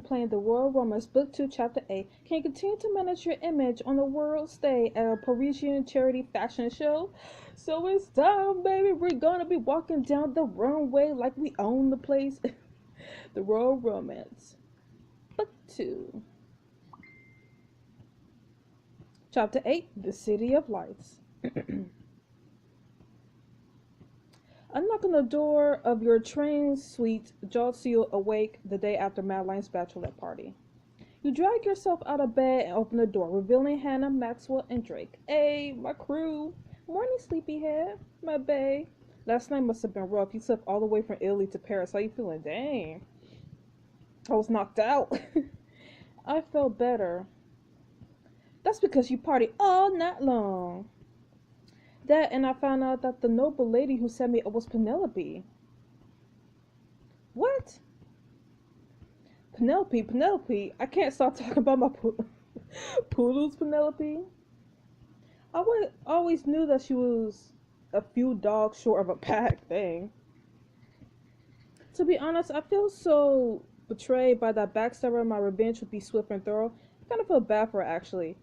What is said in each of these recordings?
playing the Royal Romance Book 2, Chapter 8. Can you continue to manage your image on the world stage at a Parisian charity fashion show? So it's time, baby. We're gonna be walking down the runway like we own the place. The Royal Romance Book 2, Chapter 8, The City of Lights. A knock on the door of your train suite jolts you awake the day after Madeline's bachelorette party. You drag yourself out of bed and open the door, revealing Hannah, Maxwell, and Drake. Hey, my crew. Morning, sleepyhead. My bae. Last night must have been rough. You slept all the way from Italy to Paris. How you feeling? Dang. I was knocked out. I felt better. That's because you partied all night long. That, and I found out that the noble lady who sent me was Penelope. What? Penelope. I can't stop talking about my poodles, Penelope. I always knew that she was a few dogs short of a pack thing. To be honest, I feel so betrayed by that backstabber. My revenge would be swift and thorough. I kind of feel bad for her, actually.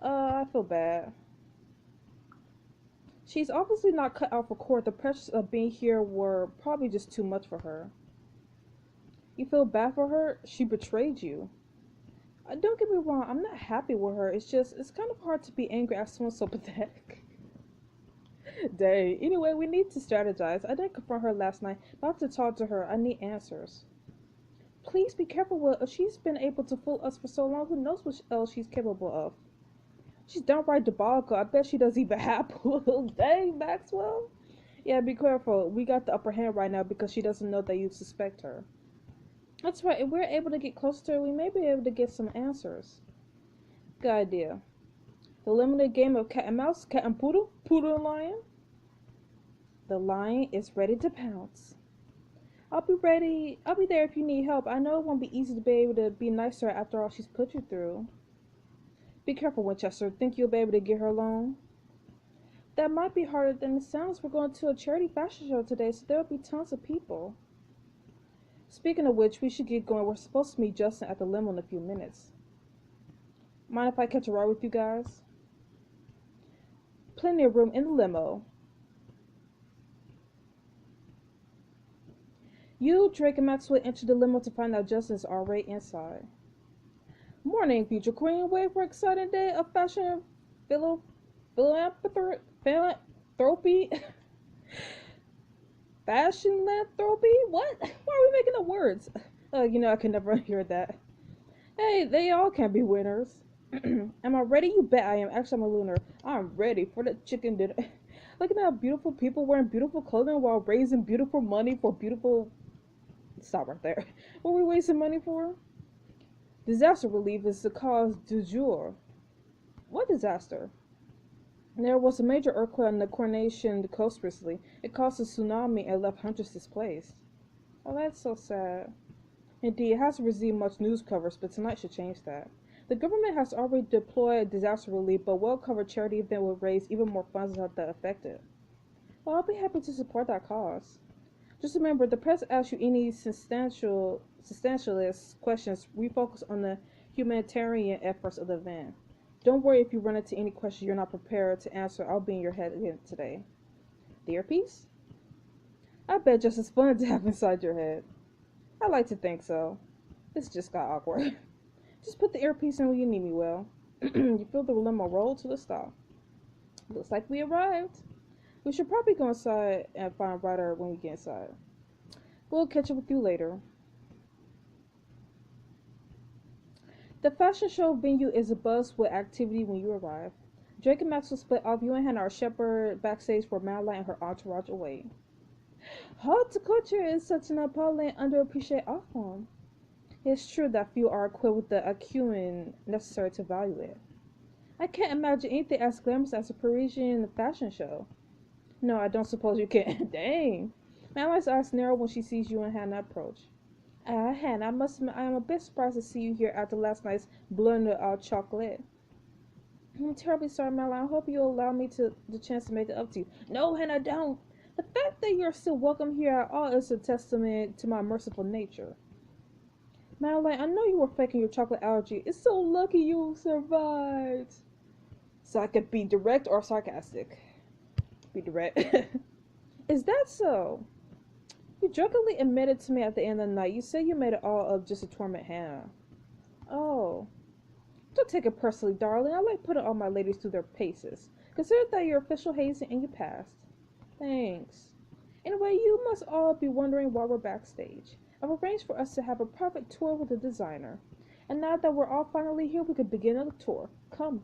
I feel bad. She's obviously not cut out for court. The pressures of being here were probably just too much for her. You feel bad for her? She betrayed you. Don't get me wrong, I'm not happy with her. It's kind of hard to be angry at someone so pathetic. Dang. Anyway, we need to strategize. I didn't confront her last night, but I have to talk to her. I need answers. Please be careful with her. She's been able to fool us for so long. Who knows what else she's capable of? She's downright diabolical. I bet she doesn't even have poodles. Dang, Maxwell. Yeah, be careful. We got the upper hand right now because she doesn't know that you suspect her. That's right. If we're able to get closer to her, we may be able to get some answers. Good idea. The limited game of cat and mouse, cat and poodle, poodle and lion. The lion is ready to pounce. I'll be ready. I'll be there if you need help. I know it won't be easy to be able to be nice to her after all she's put you through. Be careful, Winchester. Think you'll be able to get her alone? That might be harder than it sounds. We're going to a charity fashion show today, so there'll be tons of people. Speaking of which, we should get going. We're supposed to meet Justin at the limo in a few minutes. Mind if I catch a ride with you guys? Plenty of room in the limo. You, Drake, and Maxwell enter the limo to find out Justin is already inside. Morning, future queen. Wait for exciting day of fashion philanthropy. Philanthropy? What? Why are we making up words? I can never hear that. Hey, they all can be winners. Am I ready? You bet I am. Actually, I'm a lunar. I'm ready for the chicken dinner. Looking at beautiful people wearing beautiful clothing while raising beautiful money for beautiful... Stop right there. What are we wasting money for? Disaster relief is the cause du jour. What disaster? There was a major earthquake on the Coronation Coast recently. It caused a tsunami and left hundreds displaced. Oh, that's so sad. Indeed, it hasn't received much news coverage, but tonight should change that. The government has already deployed disaster relief, but a well-covered charity event will raise even more funds to help the affected. Well, I'll be happy to support that cause. Just remember, the press asks you any substantialist questions. Refocus on the humanitarian efforts of the event. Don't worry if you run into any questions you're not prepared to answer. I'll be in your head again today. The earpiece? I bet just as fun to have inside your head. I like to think so. This just got awkward. Just put the earpiece in when you need me, Will. You feel the limo roll to the stop. Looks like we arrived. We should probably go inside and find Ryder when we get inside. We'll catch up with you later. The fashion show venue is abuzz with activity when you arrive. Drake and Max will split off. You and Hannah are shepherd backstage for Madeline and her entourage away. Haute couture is such an appalling, underappreciated art form. It's true that few are equipped with the acumen necessary to value it. I can't imagine anything as glamorous as a Parisian fashion show. No, I don't suppose you can. Dang. Madeline's eyes narrow when she sees you and Hannah approach. Hannah, I must admit, I am a bit surprised to see you here after last night's blunder au chocolate. I'm terribly sorry, Madeline. I hope you'll allow me the chance to make it up to you. No, Hannah, don't. The fact that you're still welcome here at all is a testament to my merciful nature. Madeline, I know you were faking your chocolate allergy. It's so lucky you survived. So I could be direct or sarcastic. Be direct. Is that so? You jokingly admitted to me at the end of the night. You said you made it all up just to torment Hannah. Oh. Don't take it personally, darling. I like putting all my ladies through their paces. Consider that your official hazing and you passed. Thanks. Anyway, you must all be wondering why we're backstage. I've arranged for us to have a private tour with the designer. And now that we're all finally here, we can begin the tour. Come.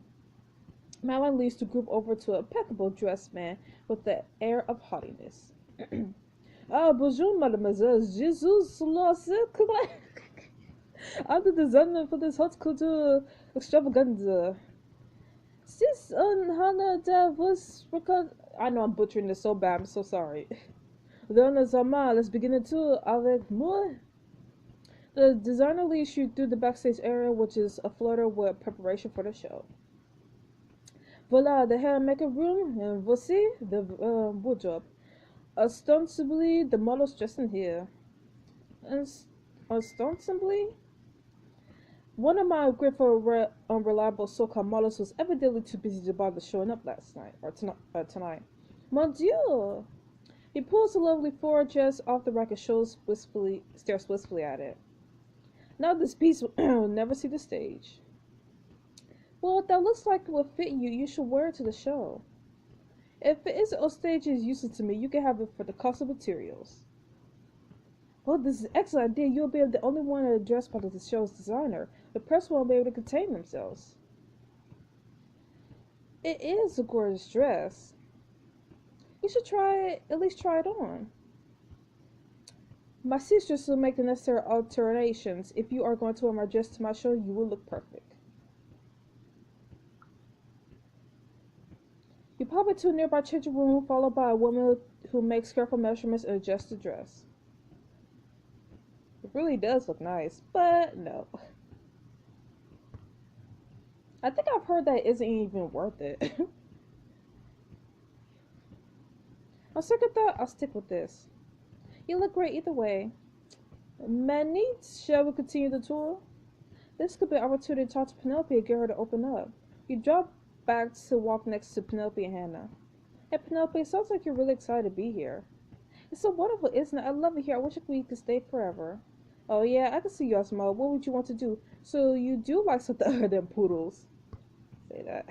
Madeline leads the group over to a impeccable dressed man with the air of haughtiness. Ah, bonjour, mademoiselle. Jesus, I'm the designer for this haute couture extravaganza. Sis Hannah was I know I'm butchering this so bad, I'm so sorry. Donna Zama, let's begin the tour avec moi. The designer leads you through the backstage area, which is a flutter with preparation for the show. Voila, the hair and makeup room, and voici the wardrobe. Ostensibly, the models just in here. Ostensibly? One of my grateful unreliable so-called models was evidently too busy to bother showing up last night, or tonight. Mon Dieu! He pulls the lovely floral dress off the rack and stares wistfully at it. Now this piece will never see the stage. Well, if that looks like it will fit you, you should wear it to the show. If it isn't on stage and is useless to me, you can have it for the cost of materials. Well, this is an excellent idea. You'll be the only one addressed by the show's designer. The press won't be able to contain themselves. It is a gorgeous dress. You should at least try it on. My sisters will make the necessary alterations. If you are going to wear my dress to my show, you will look perfect. You pop into a nearby changing room, followed by a woman who makes careful measurements and adjusts the dress. It really does look nice, but no. I think I've heard that isn't even worth it. On second thought, I'll stick with this. You look great either way. Manit, shall we continue the tour? This could be an opportunity to talk to Penelope and get her to open up. You drop back to walk next to Penelope and Hannah. Hey Penelope, it sounds like you're really excited to be here. It's so wonderful, isn't it? I love it here. I wish we could stay forever. Oh yeah, I can see you, Osmo. What would you want to do? So you do like something other than poodles. Say that.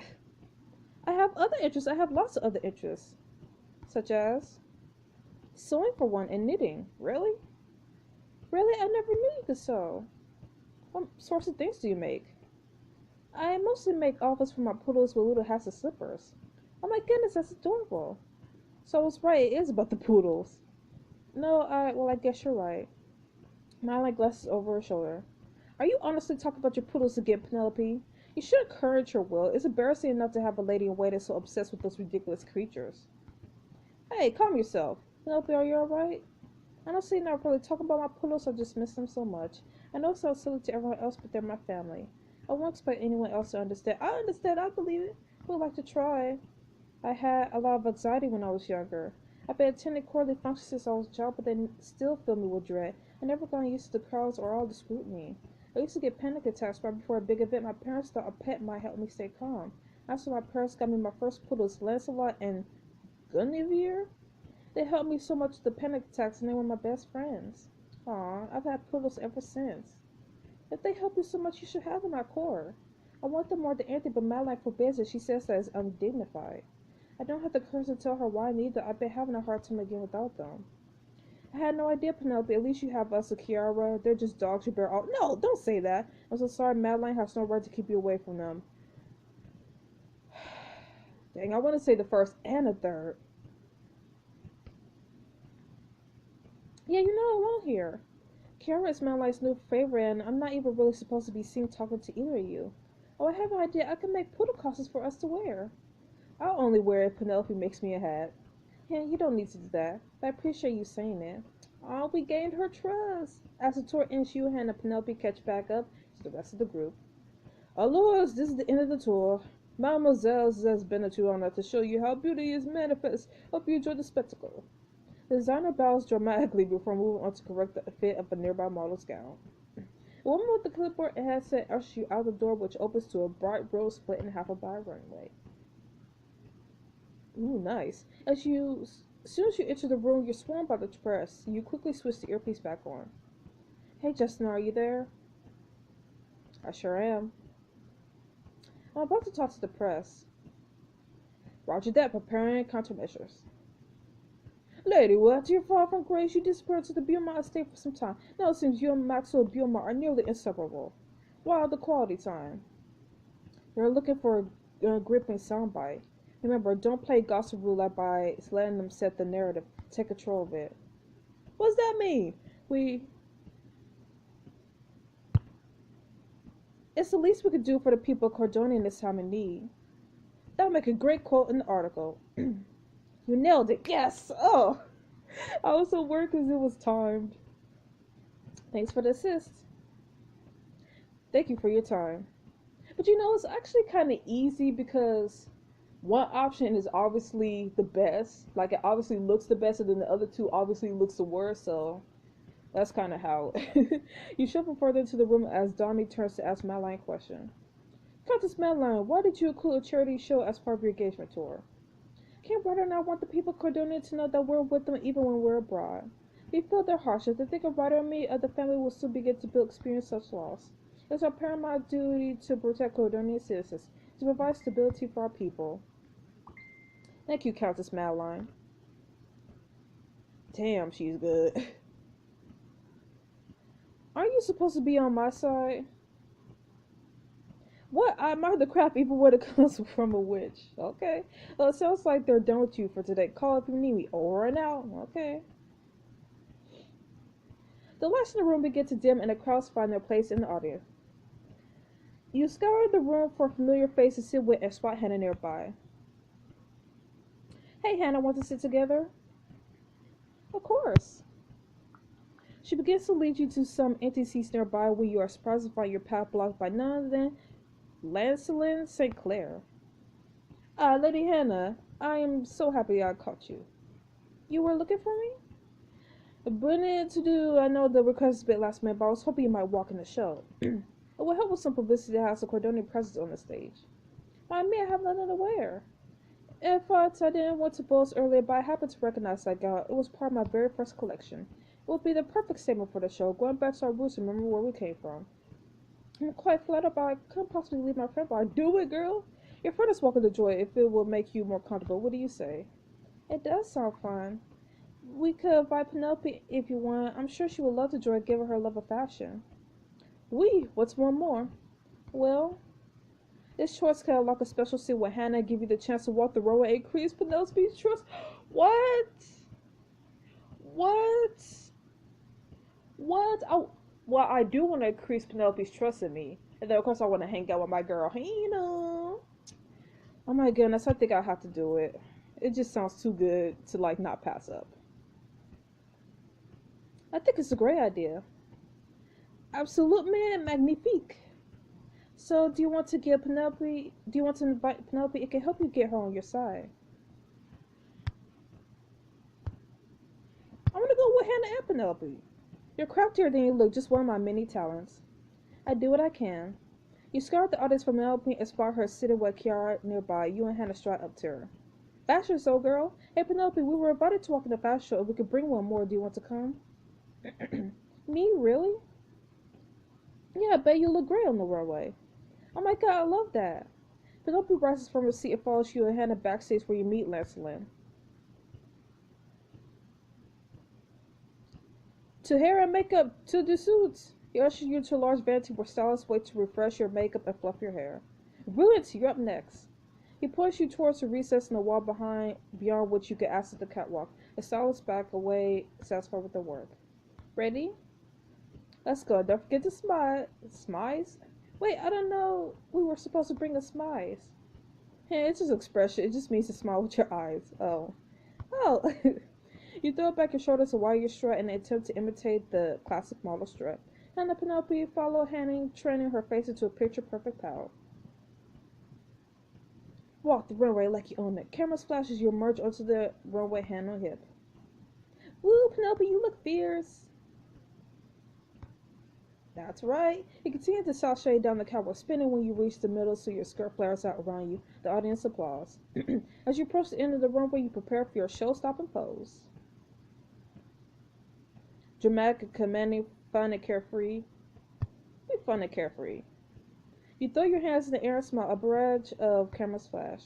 I have other interests. I have lots of other interests. Such as? Sewing for one, and knitting. Really? Really? I never knew you could sew. What sorts of things do you make? I mostly make outfits for my poodles with little hats and slippers. Oh my goodness, that's adorable. So I was right, it is about the poodles. No, I guess you're right. Madeline glances over her shoulder. Are you honestly talking about your poodles again, Penelope? You should encourage her, Will. It's embarrassing enough to have a lady in waiting so obsessed with those ridiculous creatures. Hey, calm yourself. Penelope, are you alright? Honestly, not really talking about my poodles, I just miss them so much. I know it sounds silly to everyone else, but they're my family. I won't expect anyone else to understand. I understand, I believe it. I would like to try. I had a lot of anxiety when I was younger. I've been attending quarterly functions since I was a child, but they still fill me with dread. I never got used to the crowds or all the scrutiny. I used to get panic attacks right before a big event. My parents thought a pet might help me stay calm. After my parents got me my first poodles, Lancelot and Guinevere. They helped me so much with the panic attacks, and they were my best friends. Aw, I've had poodles ever since. If they help you so much, you should have them at core. I want them more than anything, but Madeline forbids it. She says that it's undignified. I don't have the courage to tell her why neither. I've been having a hard time again without them. I had no idea, Penelope. At least you have us, Kiara. They're just dogs you bear all. No, don't say that. I'm so sorry. Madeline has no right to keep you away from them. Dang, I want to say the first and the third. Yeah, you know I won't here. Kiara is Madeline's new favorite, and I'm not even really supposed to be seen talking to either of you. Oh, I have an idea. I can make poodle costumes for us to wear. I'll only wear it if Penelope makes me a hat. Yeah, you don't need to do that, but I appreciate you saying it. Oh, we gained her trust. As the tour ends, you and Penelope catch back up to the rest of the group. Alas, this is the end of the tour. Mademoiselle has been a true honor to show you how beauty is manifest. Hope you enjoy the spectacle. The designer bows dramatically before moving on to correct the fit of a nearby model's gown. A woman with a clipboard and headset ushers you out the door, which opens to a bright road split in half by a runway. Ooh, nice. As soon as you enter the room, you're swarmed by the press. You quickly switch the earpiece back on. Hey, Justin, are you there? I sure am. I'm about to talk to the press. Roger that, preparing countermeasures. Lady, well, after your fall from grace, you disappeared to the Beaumont estate for some time. Now it seems you and Maxwell Beaumont are nearly inseparable. Why the quality time? They're looking for a gripping soundbite. Remember, don't play gossip roulette by letting them set the narrative. Take control of it. What does that mean? It's the least we could do for the people of Cordonia in this time of need. That'll make a great quote in the article. You nailed it. Yes. Oh, I was so worried because it was timed. Thanks for the assist. Thank you for your time. But it's actually kind of easy because one option is obviously the best. Like, it obviously looks the best, and then the other two obviously looks the worst, so that's kind of how. You shuffle further into the room as Donnie turns to ask Madeline a question. Countess Madeline, why did you include a charity show as part of your engagement tour? Can't Ryder and I want the people of Cordonia to know that we're with them even when we're abroad. We feel their hardships. They think of Ryder and me, the family will still begin to experience such loss. It's our paramount duty to protect Cordonian citizens, to provide stability for our people. Thank you, Countess Madeline. Damn, she's good. Aren't you supposed to be on my side? What? I admire the craft even when it comes from a witch. Okay. Well, it sounds like they're done with you for today. Call if you need me. Over and out. Okay. The lights in the room begin to dim and the crowds find their place in the audience. You scour the room for a familiar face to sit with and spot Hannah nearby. Hey, Hannah, want to sit together? Of course. She begins to lead you to some empty seats nearby where you are surprised to find your path blocked by none other than Lancelin St. Clair. Lady Hannah, I am so happy I caught you. You were looking for me? Brilliant to do. I know the request is a bit last minute, but I was hoping you might walk in the show. It will help with some publicity to have some Cordonian presence on the stage. Why me? I have nothing to wear. In fact, I didn't want to boast earlier, but I happened to recognize that gown. It was part of my very first collection. It would be the perfect statement for the show, going back to our roots and remember where we came from. I'm quite flattered, but I couldn't possibly leave my friend, but I do it, girl. Your friend is welcome to join if it will make you more comfortable. What do you say? It does sound fun. We could invite Penelope if you want. I'm sure she would love to join, given her love of fashion. What's one more? Well, this choice could unlock a special scene with Hannah and give you the chance to walk the road and increase Penelope's trust. What? What? What? Well, I do want to increase Penelope's trust in me. And then, of course, I want to hang out with my girl, Hannah. Oh my goodness, I think I have to do it. It just sounds too good to, not pass up. I think it's a great idea. Absolutely magnifique. So, do you want to invite Penelope? It can help you get her on your side. I'm gonna go with Hannah and Penelope. You're craftier than you look, just one of my many talents. I do what I can. You scour the audience for Penelope and spot her sitting with Kiara nearby. You and Hannah stride up to her. Fashion show, girl. Hey, Penelope, we were invited to walk in the fashion show. If we could bring one more, do you want to come? Me, really? Yeah, I bet you look great on the runway. Oh my god, I love that. Penelope rises from her seat and follows you and Hannah backstage where you meet Lancelin. To hair and makeup, to the suits. He ushers you to a large vanity where stylists wait to refresh your makeup and fluff your hair. Brilliant, you're up next. He points you towards a recess in the wall beyond which you can access the catwalk. The stylist back away, satisfied with the work. Ready? Let's go. Don't forget to smile. Smize? Wait, I don't know. We were supposed to bring a smize. Hey, it's just expression. It just means to smile with your eyes. Oh. Oh. You throw back your shoulders while you strut in an attempt to imitate the classic model strut. Hannah Penelope follow Hannah, training her face into a picture-perfect pout. Walk the runway like you own it. Camera splashes you emerge onto the runway hand on hip. Woo, Penelope, you look fierce. That's right. You continue to sashay down the catwalk, spinning when you reach the middle so your skirt flares out around you. The audience applauds. As you approach the end of the runway, you prepare for your show-stopping pose. Dramatic, commanding, fun and carefree. Be fun and carefree. You throw your hands in the air and smile. A barrage of cameras flash.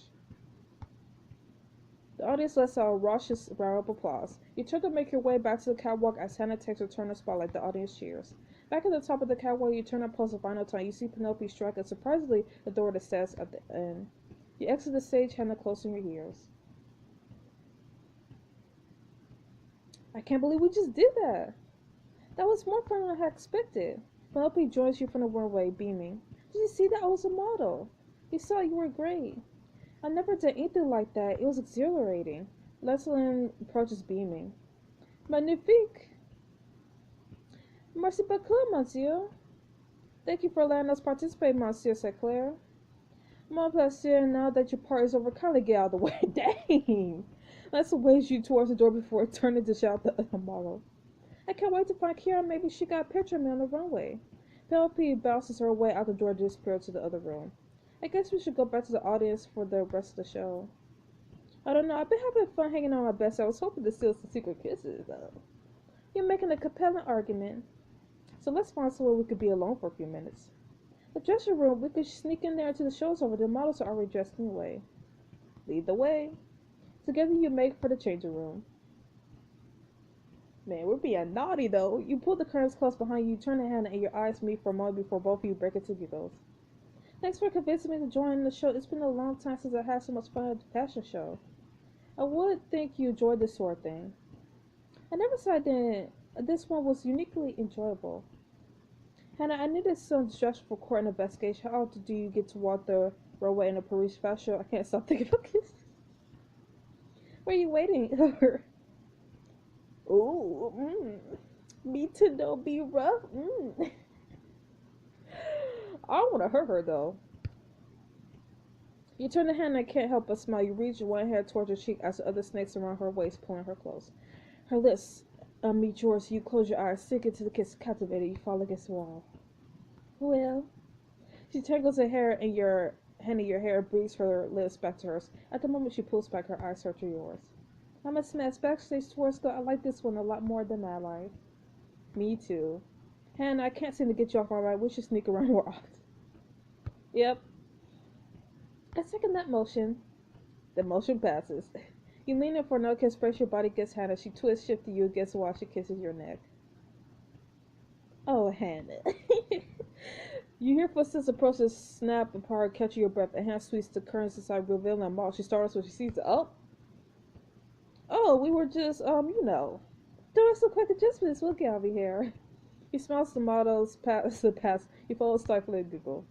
The audience lets out a raucous round of applause. You turn to make your way back to the catwalk as Hannah takes her turn to spotlight. The audience cheers. Back at the top of the catwalk, you turn and pose the final time. You see Penelope strike, and surprisingly, the door that says at the end. You exit the stage, Hannah closing your ears. I can't believe we just did that. That was more fun than I had expected. Penelope joins you from the runway, beaming. Did you see that? I was a model. You saw you were great. I never did anything like that. It was exhilarating. Leslin approaches, beaming. Magnifique. Merci beaucoup, monsieur. Thank you for letting us participate, monsieur, said Claire. Mon plaisir, now that your part is over, kindly get out of the way. Dang. Leslin waves you towards the door before turning to shout the other model. I can't wait to find Kira. Maybe she got a picture of me on the runway. Penelope bounces her way out the door to disappear to the other room. I guess we should go back to the audience for the rest of the show. I don't know. I've been having fun hanging on my best. I was hoping to steal some secret kisses, though. You're making a compelling argument. So let's find somewhere we could be alone for a few minutes. The dressing room, we could sneak in there until the show's over. The models are already dressed anyway. Lead the way. Together you make for the changing room. Man, we're being naughty, though. You pull the curtains close behind you, turn the hand, and your eyes meet for a moment before both of you break into giggles. Thanks for convincing me to join the show. It's been a long time since I had so much fun at the fashion show. I would think you enjoyed this sort of thing. I never said I didn't. This one was uniquely enjoyable. Hannah, I needed some distraction for court investigation. How often do you get to walk the runway in a Paris fashion show? I can't stop thinking about this. Where are you waiting? Ooh, me to know be rough. I don't want to hurt her, though. You turn to Hannah and can't help but smile. You reach one hand towards her cheek as the other snakes around her waist, pulling her close. Her lips meet yours. You close your eyes, sink into the kiss, captivated. You fall against the wall. Well, she tangles her hair in your hair, breathes her lips back to hers. At the moment she pulls back, her eyes search yours. I'm a smash backstage towards go. I like this one a lot more than that life. Me too. Hannah, I can't seem to get you off my ride. We should sneak around more often. Yep. I second that motion. The motion passes. You lean in for another kiss, brace your body against Hannah. She twists, shifting you against the wall. She kisses your neck. Oh, Hannah. You hear footsteps approach and snap apart, catching your breath. A hand sweeps the curtains inside, revealing a mall. She starts when she sees it. Oh, we were just, Don't look quite adjustments. We'll get over here. He smiles the models past the past. You follow stifling giggle.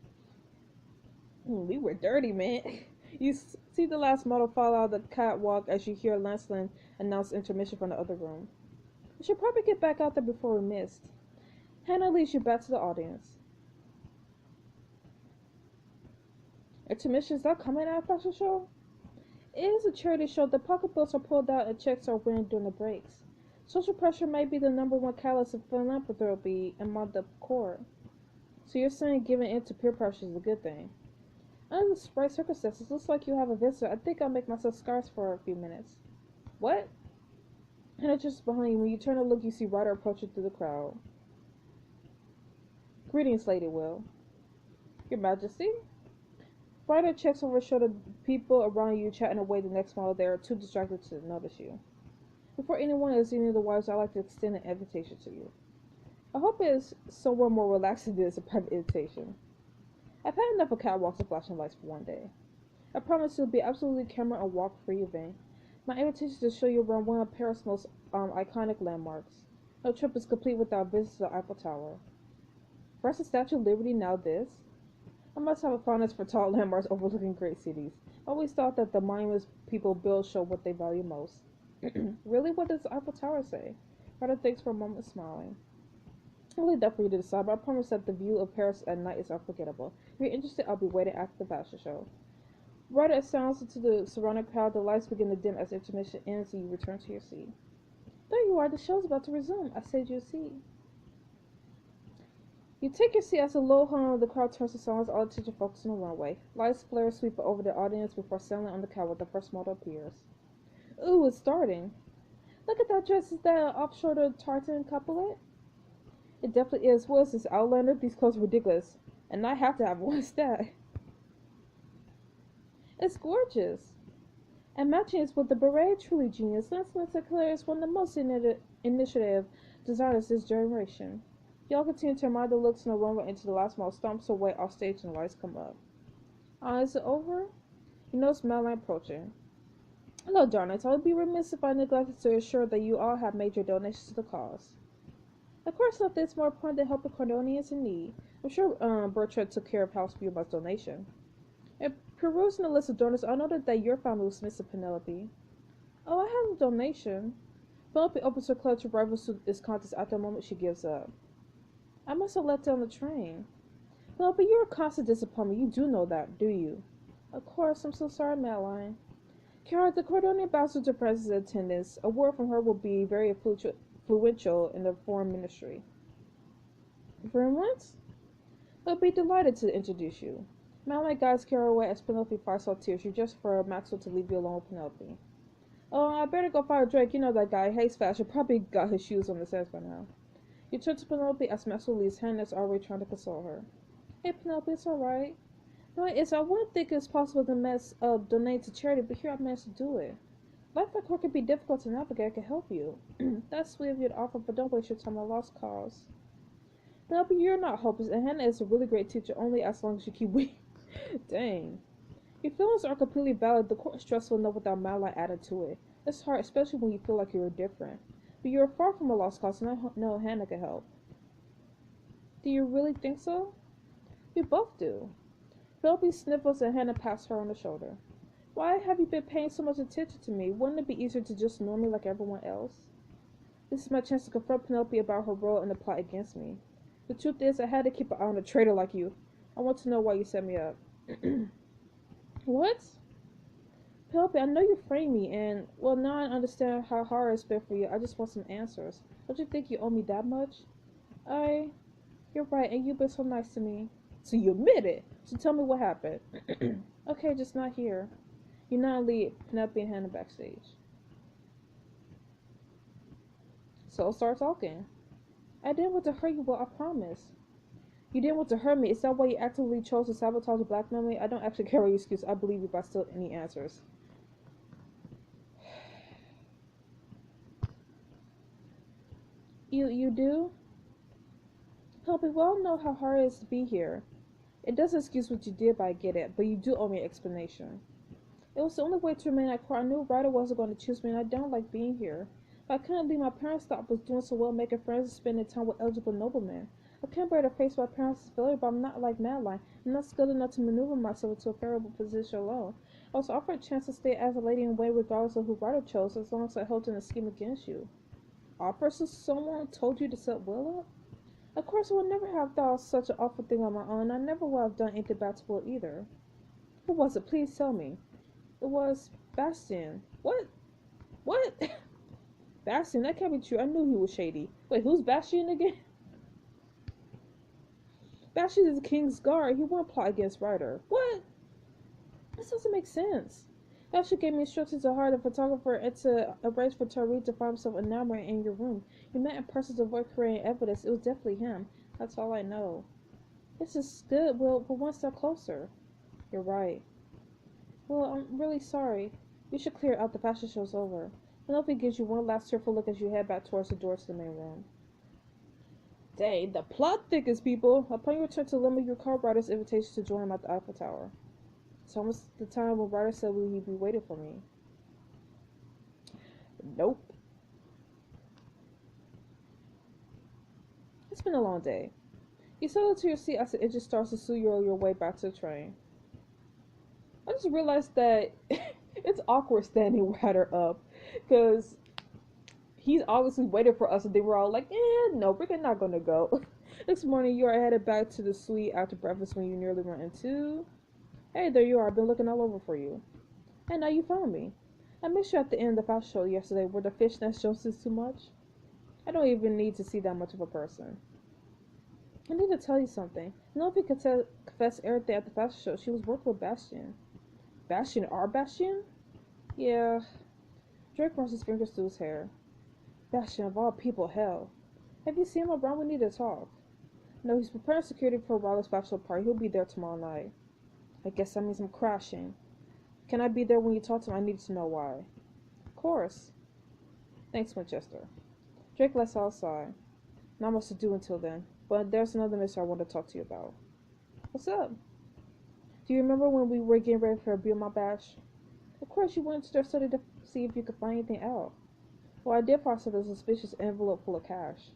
We were dirty, man. You see the last model fall out of the catwalk as you hear Lancelin announce intermission from the other room. We should probably get back out there before we're missed. Hannah leads you back to the audience. Intermission's not coming at a fashion show? It is a charity show. The pocketbooks are pulled out and checks are winning during the breaks. Social pressure may be the number one catalyst of philanthropy among the poor. So you're saying giving in to peer pressure is a good thing? Under the right circumstances, looks like you have a visitor. I think I'll make myself scarce for a few minutes. What? Hannah just behind you. When you turn to look, you see Ryder approaching through the crowd. Greetings, Lady Will. Your Majesty? Ryder checks over his shoulder. People around you chatting away the next model. They are too distracted to notice you. Before anyone is any of the wives, I'd like to extend an invitation to you. I hope it is somewhere more relaxing than a private invitation. I've had enough of catwalks and flashing lights for one day. I promise it'll be absolutely camera and walk-free event. My invitation is to show you around one of Paris' most iconic landmarks. No trip is complete without a visit to the Eiffel Tower. First the Statue of Liberty, now this. I must have a fondness for tall landmarks overlooking great cities. I always thought that the monuments people build show what they value most. Really? What does the Eiffel Tower say? Ryder thinks for a moment, smiling. I'll leave that for you to decide, but I promise that the view of Paris at night is unforgettable. If you're interested, I'll be waiting after the fashion show. Ryder sounds into the surrounding crowd. The lights begin to dim as intermission ends and you return to your seat. There you are. The show's about to resume. I saved you a seat. You take your seat as a low hum of the crowd turns to silence, all attention focused on the runway. Lights flare sweep over the audience before settling on the crowd with the first model appears. Ooh, it's starting. Look at that dress. Is that off-shoulder tartan couplet? It definitely is. What is this, Outlander? These clothes are ridiculous. And I have to have one stat. It's gorgeous. And matching is with the beret, truly genius. Lance Claire is one of the most initiative designers this generation. Y'all continue to admire the looks on the runway until the last model stomps away off stage and the lights come up. Is it over? You notice Madeline approaching. Hello, darlings. I would be remiss if I neglected to assure that you all have made your donations to the cause. Of course, nothing is more important than helping Cordonians in need. I'm sure Bertrand took care of House View's donation. And perusing the list of donors, I noted that your family was missing Penelope. Oh, I have a donation. Penelope opens her clutch to rival this contest at the moment she gives up. I must have let down the train. Penelope, you're a constant disappointment. You do know that, do you? Of course, I'm so sorry, Madeline. Kara, the Cordonian ambassador to President's attendance. A word from her will be very influential in the foreign ministry. For once? I'll be delighted to introduce you. Madeline guides Kara away as Penelope fights off tears. You just for Maxwell to leave you alone with Penelope. Oh, I better go find Drake. You know that guy. Hates fashion. Probably got his shoes on the stairs by now. You turn to Penelope as Maxwell leaves. Hannah is already trying to console her. Hey, Penelope, it's alright. No, I wouldn't think it's possible to donate to charity, but here I managed to do it. Life at court can be difficult to navigate. I can help you. That's sweet of you to offer, but don't waste your time on a lost cause. Penelope, you're not hopeless, and Hannah is a really great teacher only as long as you keep waiting. Dang. Your feelings are completely valid. The court is stressful enough without Madeline added to it. It's hard, especially when you feel like you're different. But you're far from a lost cause, and I know Hannah can help. Do you really think so? We both do. Penelope sniffles and Hannah pats her on the shoulder. Why have you been paying so much attention to me? Wouldn't it be easier to just ignore me like everyone else? This is my chance to confront Penelope about her role in the plot against me. The truth is, I had to keep an eye on a traitor like you. I want to know why you set me up. What? Penelope, I know you framed me, and, well, now I understand how hard it's been for you. I just want some answers. Don't you think you owe me that much? You're right, and you've been so nice to me. So you admit it. So tell me what happened. Okay, just not here. You now lead Penelope and Hannah backstage. So start talking. I didn't want to hurt you, well, I promise. You didn't want to hurt me. Is that why you actively chose to sabotage and blackmail me? I don't actually care what your excuse. I believe you, but I still need answers. You do? Penelope, we all know how hard it is to be here. It doesn't excuse what you did, but I get it. But you do owe me an explanation. It was the only way to remain at court. I knew Ryder wasn't going to choose me, and I don't like being here. But I couldn't leave my parents thought I was doing so well making friends and spending time with eligible noblemen. I can't bear to face my parents' failure, but I'm not like Madeline. I'm not skilled enough to maneuver myself into a favorable position alone. I was offered a chance to stay as a lady in wait regardless of who Ryder chose, as long as I helped in a scheme against you. Offer so someone told you to set Will up? Of course, I would never have thought of such an awful thing on my own. I never would have done anything bad to Will either. Who was it? Please tell me. It was Bastian. What? What? Bastian? That can't be true. I knew he was shady. Wait, who's Bastian again? Bastian is the king's guard. He won't plot against Ryder. What? This doesn't make sense. Bastian gave me instructions to hire the photographer and to arrange for Tariq to find himself enamored in your room. You met in person to avoid creating evidence. It was definitely him. That's all I know. This is good. We're one step closer. You're right. Well, I'm really sorry. We should clear out. The fashion show's over. Penelope gives you one last tearful look as you head back towards the door to the main room. Dang, the plot thickens, people. Upon your return to Lima, you recall Ryder's invitation to join him at the Eiffel Tower. It's almost the time when Ryder said he'd be waiting for me. Nope. It's been a long day. You settle to your seat as the engine starts to slow your way back to the train. I just realized that it's awkward standing Ryder up, because he's obviously waiting for us, and they were all like, no, we're not gonna go. Next morning, you are headed back to the suite after breakfast when you nearly run into... Hey, there you are. I've been looking all over for you. And now you found me. I missed you at the end of the fashion show yesterday. Were the fishnets Joneses too much? I don't even need to see that much of a person. I need to tell you something. You know, if you could confess everything at the fashion show, she was working with Bastion. Bastion, our Bastion? Yeah. Drake runs his fingers through his hair. Bastion, of all people, hell. Have you seen him around? We need to talk. No, he's preparing security for Riley's bachelor party. He'll be there tomorrow night. I guess that means I'm crashing. Can I be there when you talk to him? I need to know why. Of course. Thanks, Winchester. Drake lets outside. Not much to do until then, but there's another mystery I want to talk to you about. What's up? Do you remember when we were getting ready for a Be My Bash? Of course, you went to their study to see if you could find anything out. Well, I did find a suspicious envelope full of cash.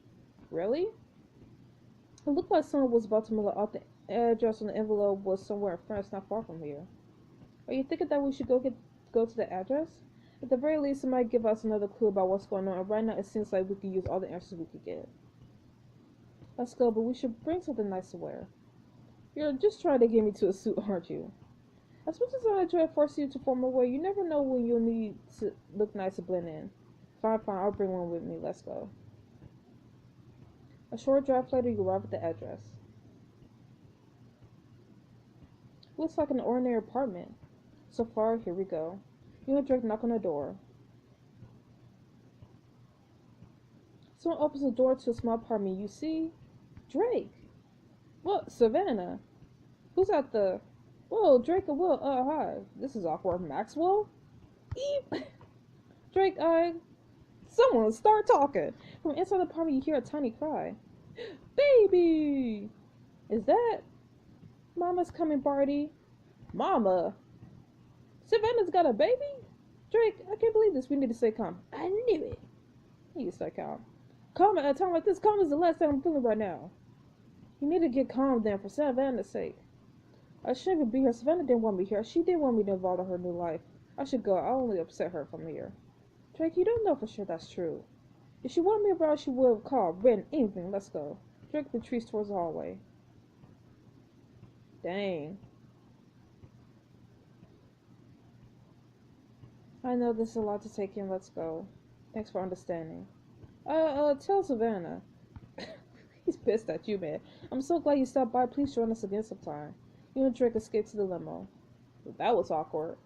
Really? It looked like someone was about to mail out. The address on the envelope was somewhere in France, not far from here. Are you thinking that we should go to the address? At the very least, it might give us another clue about what's going on, and right now it seems like we could use all the answers we could get. Let's go, but we should bring something nice to wear. You're just trying to get me to a suit, aren't you? As much as I try to force you to formal wear, you never know when you'll need to look nice to blend in. Fine, I'll bring one with me. Let's go. A short drive later, you arrive at the address. Looks like an ordinary apartment. So far, here we go. You and Drake knock on the door. Someone opens the door to a small apartment. You see Drake. What? Savannah. Who's at the... Whoa, Drake and Will. Hi. This is awkward. Maxwell? Eep. Drake, Someone start talking. From inside the apartment, you hear a tiny cry. Baby! Is that... Mama's coming, Barty. Mama? Savannah's got a baby? Drake, I can't believe this. We need to stay calm. I knew it. You need to stay calm. Calm at a time like this. Calm is the last thing I'm feeling right now. You need to get calm then, for Savannah's sake. I shouldn't even be here. Savannah didn't want me here. She did want me to involve in her new life. I should go. I'll only upset her from here. Drake, you don't know for sure that's true. If she wanted me around, she would have called, written, anything. Let's go. Drake retreats towards the hallway. Dang. I know this is a lot to take in. Let's go. Thanks for understanding. Tell Savannah. He's pissed at you, man. I'm so glad you stopped by. Please join us again sometime. You and Drake escape to the limo. That was awkward.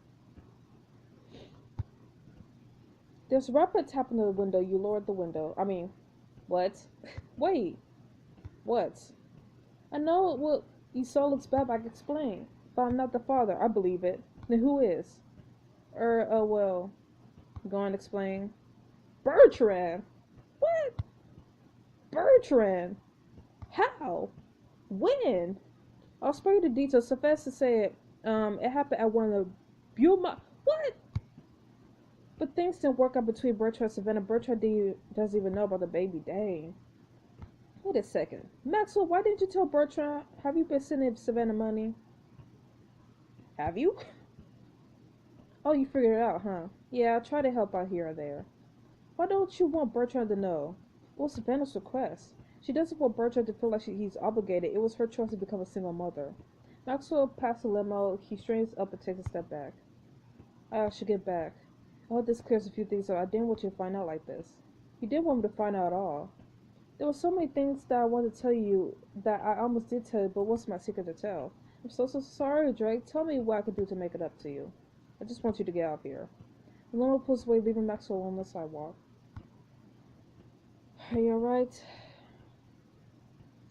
There's a rapid tap on the window. You lowered the window. What? Wait. What? I know what you saw looks bad, but I can explain. But I'm not the father. I believe it. Then who is? Well. Go on, explain. Bertrand! What? Bertrand! How? When? I'll spare you the details. Suffice to say it happened at one of the What? But things didn't work out between Bertrand and Savannah. Bertrand doesn't even know about the baby. Dang. Wait a second. Maxwell, why didn't you tell Bertrand? Have you been sending Savannah money? Have you? Oh, you figured it out, huh? Yeah, I try to help out here or there. Why don't you want Bertrand to know? Well, Savannah's request. She doesn't want Bertrand to feel like he's obligated. It was her choice to become a single mother. Maxwell passed the limo. He straightens up and takes a step back. I should get back. I hope this clears a few things up. I didn't want you to find out like this. You did want me to find out at all. There were so many things that I wanted to tell you that I almost did tell you, but what's my secret to tell? I'm so sorry, Drake. Tell me what I could do to make it up to you. I just want you to get out of here. The limo pulls away, leaving Maxwell on the sidewalk. Are you alright?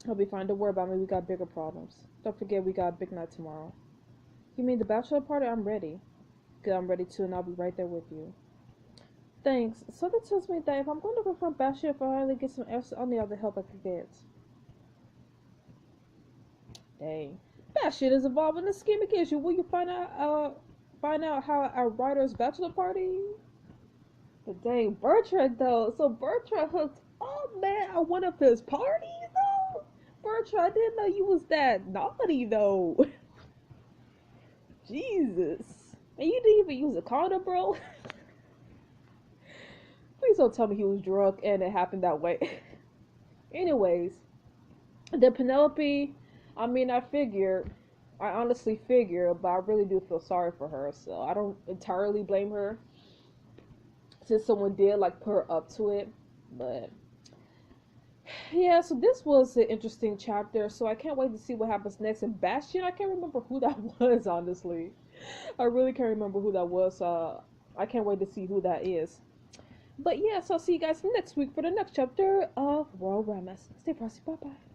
I'll be fine. Don't worry about me. We got bigger problems. Don't forget we got a big night tomorrow. You mean the bachelor party? I'm ready. Good, I'm ready too, and I'll be right there with you. Thanks. So that tells me that if I'm going to confront Bashir, if I only get some answers, I'll need all the help I can get. Dang. Bashir is involved in the scheme against you. Will you find out how our writer's bachelor party? But dang, Bertrand though. So Bertrand hooked up, man, at one of his parties though? Bertrand, I didn't know you was that naughty though. Jesus. And you didn't even use a condom, bro? Please don't tell me he was drunk and it happened that way. Anyways, the Penelope, I honestly figure, but I really do feel sorry for her, so I don't entirely blame her. Since someone did, like, put her up to it, but Yeah, so this was an interesting chapter, so I can't wait to see what happens next. And Bastion, I can't remember who that was, honestly. I really can't remember who that was. I can't wait to see who that is. But yeah, so I'll see you guys next week for the next chapter of World Ramas. Stay frosty, bye bye.